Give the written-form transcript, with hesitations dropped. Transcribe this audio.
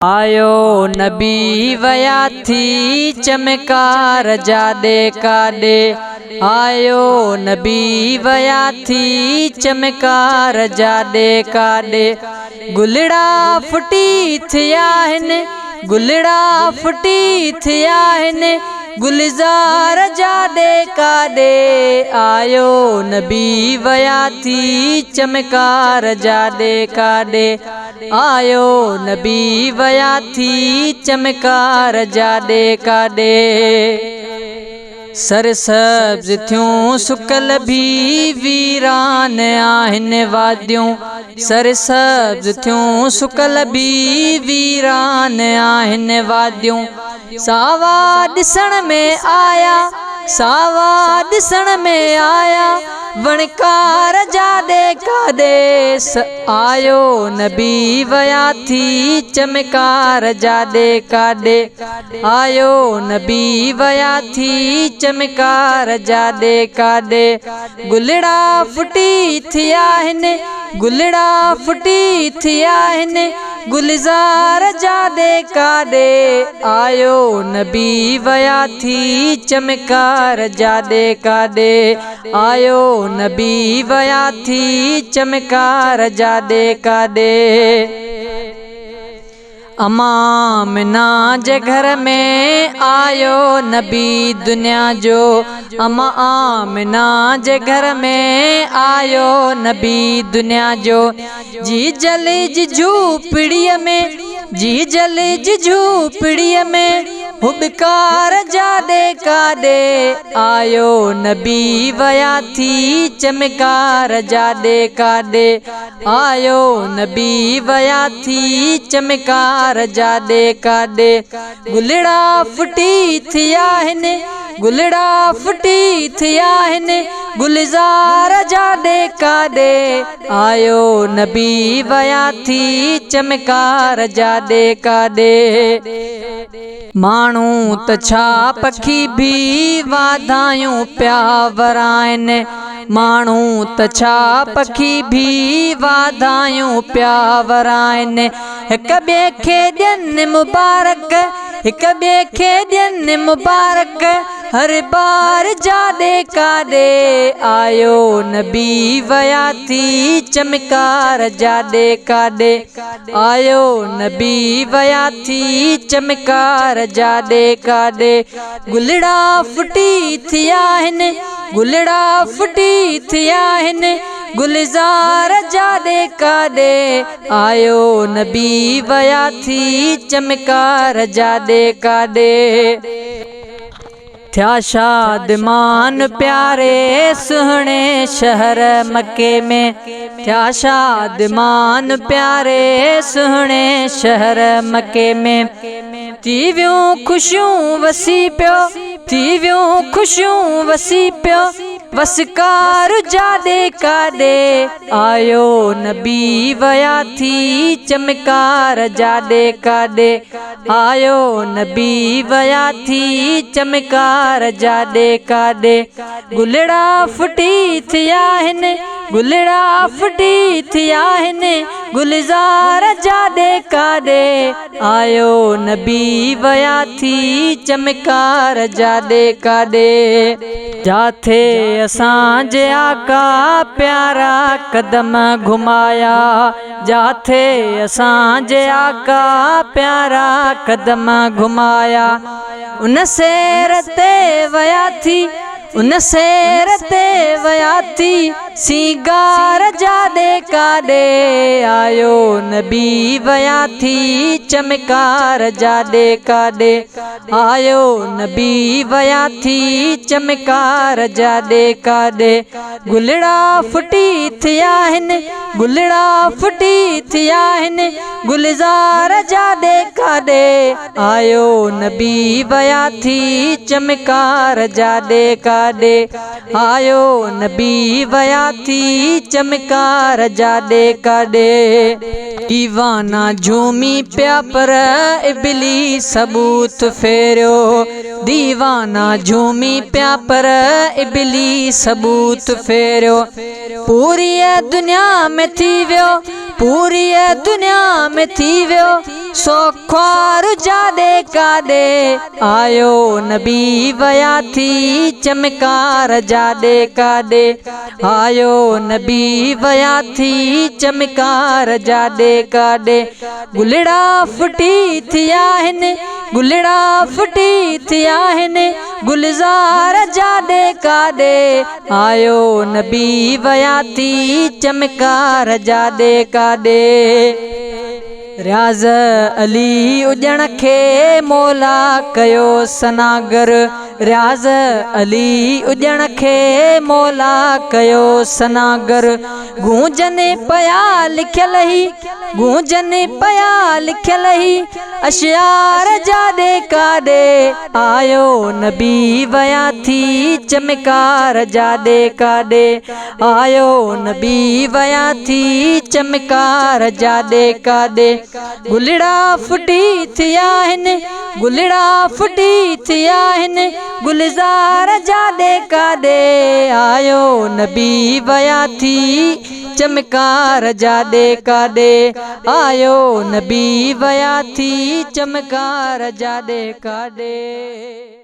आयो नबी वया थी चमकार जादे काडे। आयो नबी वया थी चमकार जादे काडे। गुलड़ा फुटी थिया हिन, गुलड़ा फुटी थिया हिन, गुलजार जादे काडे। आयो नबी वया थी चमकार जादे काडे। आयो नबी वया थी चमकार जादे काडे। सरसब्ज थियूं सुकल भी वीरान आहिन वादियूं। सरसब्ज थियूं सुकल भी वीरान आहिन वादियूं। सावा ॾिसण में आया, सावा ॾिसण में आया, वणकार जादे काडे। आयो नबी वया थी चमकार जादे काडे। आयो नबी वया थी चमकार जादे काडे। गुलड़ा फुटी थिया हिन, गुलड़ा फुटी थिया हिन, गुलजार जादे काडे। आयो नबी वया थी चमकार जादे काडे। आयो नबी वया थी चमकार जादे काडे। अम्मा मिना जे घर में आयो नबी दुनिया जो। अम्मा आमिना जे घर में आयो नबी दुनिया जो। जी जली जी झूपड़ीअ में, जी जली जी झूपड़ीअ में, हुबकार जादे काडे। आयो नबी वया थी चमकार जादे काडे। आयो नबी वया थी चमकार जादे काडे। गुलड़ा फुटी थिया हिन, गुलड़ा फुटी थिया हिन, गुलजार जादे काडे। आयो नबी वया थी चमकार जादे काडे। माण्हू त छा पखी भी वाधायूं पिया वराइन। माण्हू त छा पखी भी वाधायूं पिया वराइन। हिक ॿिए खे ॾियनि मुबारक, हिक ॿिए खे ॾियनि मुबारक, हर बार जादे काडे। आयो नबी वया थी चमकार जादे काडे। आयो नबी वया थी चमकार जादे काडे। गुलड़ा फुटी थिया हिन, गुलड़ा फुटी थिया हिन, गुलजार जादे काडे। आयो नबी वया थी चमकार जादे काडे। थिया शादमान प्यारे सुहणे शहर मके में। थिया शादमान प्यारे सुहणे शहर मके में। थी वियूं खुशियूं वसी पियो, थी वियूं खुशियूं वसी पियो, वसकार जादे काडे। आयो नबी वया थी चमकार जादे काडे। आयो नबी वया थी चमकार जादे काडे। गुलड़ा फुटी थिया हिन, गुलड़ा फुटी थिया हिन, गुलजार जादे काडे। आयो नबी वया थी चमकार जादे काडे। जाथे असांजे आका प्यारा कदम घुमाया, जाथे असांजे आका प्यारा कदम घुमाया। उन सैर ते वया थी, उन सैर ते वया थी, सिंगार जादे काडे। आयो नबी वया थी चमकार जादे काडे। आयो नबी वया थी चमकार जादे काडे। गुलड़ा फुटी थिया हिन, गुलड़ा फुटी थिया हिन, गुलजार जादे काडे। आयो नबी वया थी चमकार जादे काडे। आयो नबी वया थी चमकार जादे काडे। दीवाना झूमी पिया पर इबलीस सबूत फेरियो। दीवाना झूमी पिया पर इबलीस सबूत फेरियो। पूरी दुनिया में थी वियो, पूरी दुनिया में थी वियो सोख्वार जादे कादे आयो नबी वया थी चमकार जादे कादे आयो नबी वया थी चमकार जादे कादे गुलड़ा फुटी थिया हिन गुलड़ा फुटी थिया हिन गुलजार जादे कादे आयो नबी वया थी चमकार जादे कादे रियाज़ अली उजण खे मौला कयो सनागर रियाज़ अली उजण खे मौला कयो सनागर गूंजन पया लिखियल ही गूंजन पया लिखियल ही अशियार जादे कादे आयो नबी वया थी चमकार जादे कादे आयो नबी वया थी चमकार जादे कादे गुलड़ा फुटी थिया हिन गुलड़ा फुटी थिया हिन गुलजार जादे कादे आयो नबी वया थी चमकार जादे कादे आयो नबी वया थी चमकार जादे कादे।